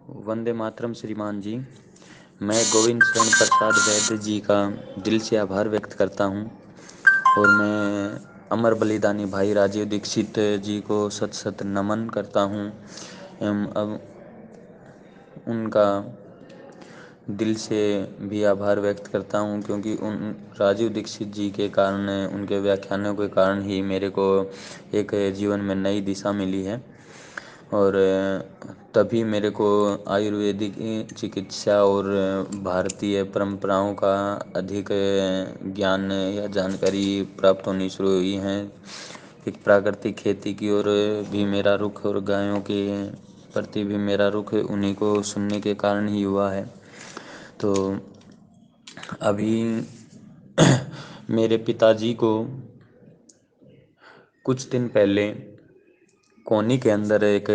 वंदे मातरम श्रीमान जी। मैं गोविंद शरण प्रसाद वैद्य जी का दिल से आभार व्यक्त करता हूँ और मैं अमर बलिदानी भाई राजीव दीक्षित जी को शत शत नमन करता हूँ एवं अब उनका दिल से भी आभार व्यक्त करता हूँ, क्योंकि उन राजीव दीक्षित जी के कारण, उनके व्याख्यानों के कारण ही मेरे को एक जीवन में नई दिशा मिली है और तभी मेरे को आयुर्वेदिक चिकित्सा और भारतीय परंपराओं का अधिक ज्ञान या जानकारी प्राप्त होनी शुरू हुई है। एक प्राकृतिक खेती की ओर भी मेरा रुख और गायों के प्रति भी मेरा रुख उन्हीं को सुनने के कारण ही हुआ है। तो अभी मेरे पिताजी को कुछ दिन पहले कोनी के अंदर एक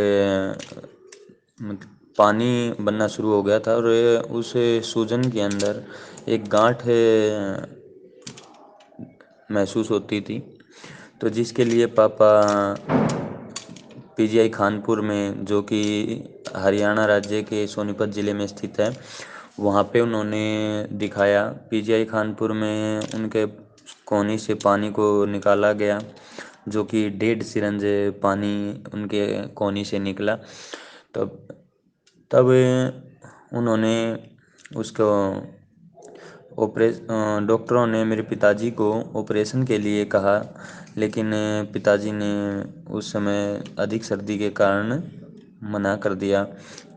पानी बनना शुरू हो गया था और उस सूजन के अंदर एक गांठ महसूस होती थी। तो जिसके लिए पापा पीजीआई खानपुर में, जो कि हरियाणा राज्य के सोनीपत ज़िले में स्थित है, वहाँ पे उन्होंने दिखाया। पीजीआई खानपुर में उनके कोनी से पानी को निकाला गया, जो कि 1.5 सिरंज पानी उनके कोनी से निकला। तब उन्होंने उसको डॉक्टरों ने मेरे पिताजी को ऑपरेशन के लिए कहा, लेकिन पिताजी ने उस समय अधिक सर्दी के कारण मना कर दिया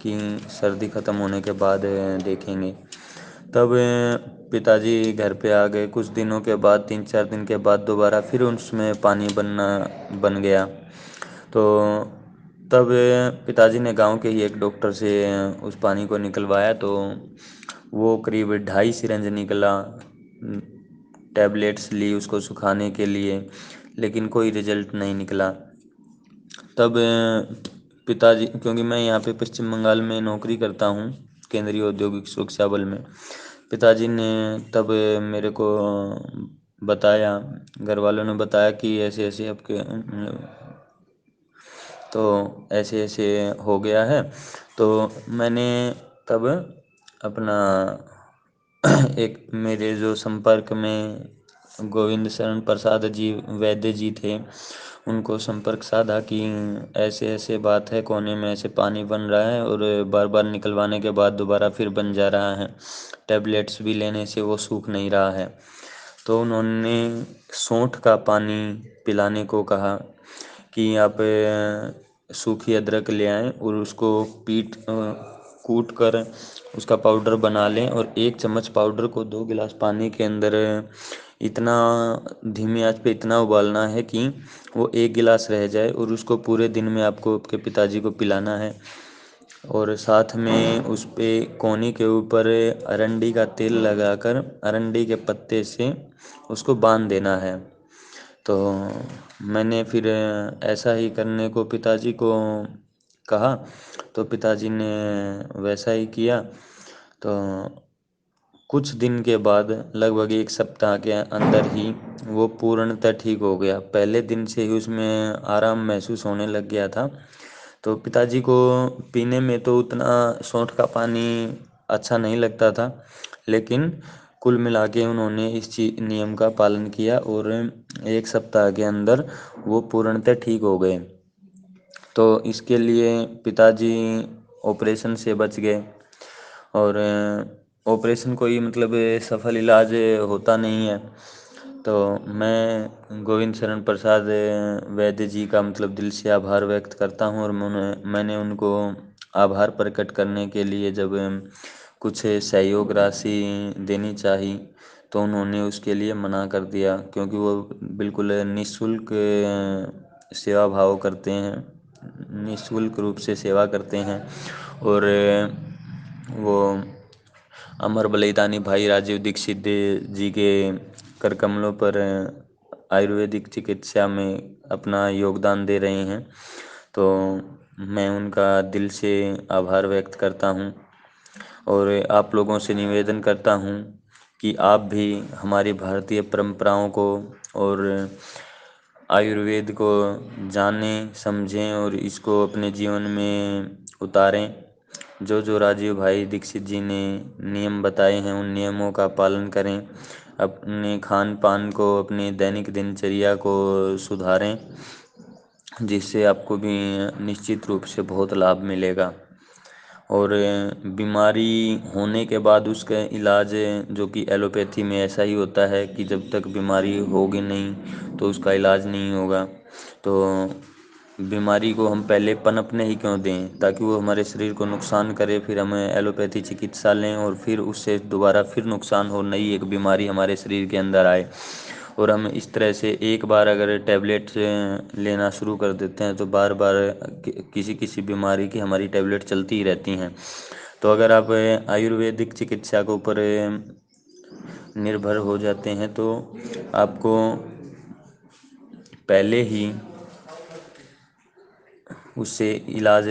कि सर्दी ख़त्म होने के बाद देखेंगे। तब पिताजी घर पे आ गए। कुछ दिनों के बाद, 3-4 दिन के बाद, दोबारा फिर उसमें पानी बन गया। तो तब पिताजी ने गांव के ही एक डॉक्टर से उस पानी को निकलवाया, तो वो करीब 2.5 सिरंज निकला। टैबलेट्स ली उसको सुखाने के लिए, लेकिन कोई रिजल्ट नहीं निकला। तब पिताजी, क्योंकि मैं यहाँ पे पश्चिम बंगाल में नौकरी करता हूँ केंद्रीय औद्योगिक सुरक्षा बल में, पिताजी ने तब मेरे को बताया, घर वालों ने बताया कि ऐसे ऐसे आपके तो ऐसे ऐसे हो गया है। तो मैंने तब अपना एक मेरे जो संपर्क में गोविंद शरण प्रसाद जी वैद्य जी थे, उनको संपर्क साधा कि ऐसे ऐसे बात है, कोने में ऐसे पानी बन रहा है और बार बार निकलवाने के बाद दोबारा फिर बन जा रहा है, टैबलेट्स भी लेने से वो सूख नहीं रहा है। तो उन्होंने सौंठ का पानी पिलाने को कहा कि आप सूखी अदरक ले आएं और उसको कूट कर उसका पाउडर बना लें और 1 चम्मच पाउडर को 2 गिलास पानी के अंदर इतना धीमी आंच पे इतना उबालना है कि वो 1 गिलास रह जाए, और उसको पूरे दिन में आपको आपके पिताजी को पिलाना है। और साथ में उस पे कोनी के ऊपर अरंडी का तेल लगाकर अरंडी के पत्ते से उसको बांध देना है। तो मैंने फिर ऐसा ही करने को पिताजी को कहा, तो पिताजी ने वैसा ही किया। तो कुछ दिन के बाद, लगभग 1 सप्ताह के अंदर ही वो पूर्णतः ठीक हो गया। पहले दिन से ही उसमें आराम महसूस होने लग गया था। तो पिताजी को पीने में तो उतना सौंठ का पानी अच्छा नहीं लगता था, लेकिन कुल मिला के उन्होंने इस नियम का पालन किया और 1 सप्ताह के अंदर वो पूर्णतः ठीक हो गए। तो इसके लिए पिताजी ऑपरेशन से बच गए और ऑपरेशन कोई मतलब सफल इलाज होता नहीं है। तो मैं गोविंद शरण प्रसाद वैद्य जी का मतलब दिल से आभार व्यक्त करता हूँ और मैंने उनको आभार प्रकट करने के लिए जब कुछ सहयोग राशि देनी चाहिए, तो उन्होंने उसके लिए मना कर दिया, क्योंकि वो बिल्कुल निःशुल्क सेवा भाव करते हैं, निःशुल्क रूप से सेवा करते हैं। और वो अमर बलिदानी भाई राजीव दीक्षित जी के कर कमलों पर आयुर्वेदिक चिकित्सा में अपना योगदान दे रहे हैं। तो मैं उनका दिल से आभार व्यक्त करता हूँ और आप लोगों से निवेदन करता हूँ कि आप भी हमारी भारतीय परंपराओं को और आयुर्वेद को जानें, समझें और इसको अपने जीवन में उतारें। जो जो राजीव भाई दीक्षित जी ने नियम बताए हैं उन नियमों का पालन करें, अपने खान पान को, अपनी दैनिक दिनचर्या को सुधारें, जिससे आपको भी निश्चित रूप से बहुत लाभ मिलेगा। और बीमारी होने के बाद उसका इलाज, जो कि एलोपैथी में ऐसा ही होता है कि जब तक बीमारी होगी नहीं तो उसका इलाज नहीं होगा। तो बीमारी को हम पहले पनपने ही क्यों दें, ताकि वो हमारे शरीर को नुकसान करे, फिर हम एलोपैथी चिकित्सा लें और फिर उससे दोबारा फिर नुकसान हो, नई एक बीमारी हमारे शरीर के अंदर आए। और हम इस तरह से एक बार अगर टैबलेट लेना शुरू कर देते हैं तो बार बार किसी किसी बीमारी की हमारी टैबलेट चलती ही रहती हैं। तो अगर आप आयुर्वेदिक चिकित्सा के ऊपर निर्भर हो जाते हैं तो आपको पहले ही उससे इलाज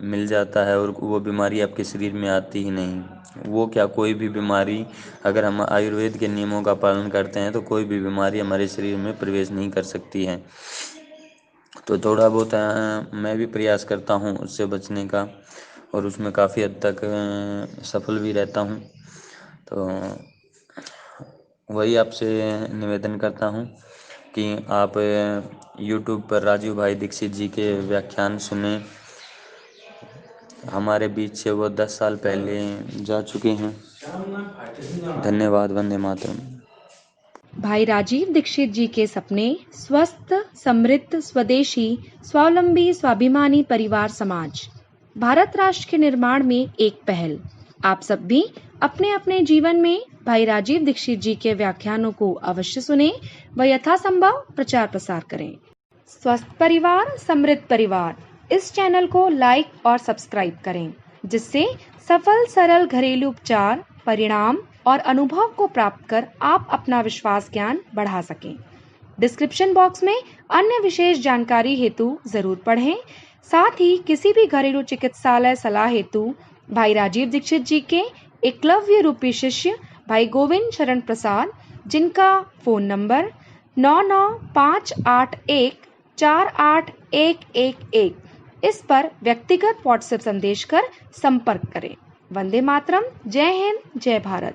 मिल जाता है और वो बीमारी आपके शरीर में आती ही नहीं। वो क्या, कोई भी बीमारी, अगर हम आयुर्वेद के नियमों का पालन करते हैं तो कोई भी बीमारी हमारे शरीर में प्रवेश नहीं कर सकती है। तो थोड़ा बहुत मैं भी प्रयास करता हूँ उससे बचने का, और उसमें काफ़ी हद तक सफल भी रहता हूँ। तो वही आपसे निवेदन करता हूँ कि आप यूट्यूब पर राजीव भाई दीक्षित जी के व्याख्यान सुने। हमारे बीच से वो 10 साल पहले जा चुके हैं। धन्यवाद। वंदे मातरम। भाई राजीव दीक्षित जी के सपने स्वस्थ, समृद्ध, स्वदेशी, स्वावलंबी, स्वाभिमानी परिवार समाज, भारत राष्ट्र के निर्माण में एक पहल। आप सब भी अपने अपने जीवन में भाई राजीव दीक्षित जी के व्याख्यानों को अवश्य सुने व यथासंभव प्रचार प्रसार करें। स्वस्थ परिवार, समृद्ध परिवार, इस चैनल को लाइक और सब्सक्राइब करें, जिससे सफल सरल घरेलू उपचार, परिणाम और अनुभव को प्राप्त कर आप अपना विश्वास ज्ञान बढ़ा सकें। डिस्क्रिप्शन बॉक्स में अन्य विशेष जानकारी हेतु जरूर पढ़ें। साथ ही किसी भी घरेलू चिकित्सालय सलाह हेतु भाई राजीव दीक्षित जी के एकलव्य रूपी शिष्य भाई गोविंद शरण प्रसाद, जिनका फोन नंबर 9958148111, इस पर व्यक्तिगत व्हाट्सएप संदेश कर संपर्क करें। वंदे मातरम। जय हिंद, जय भारत।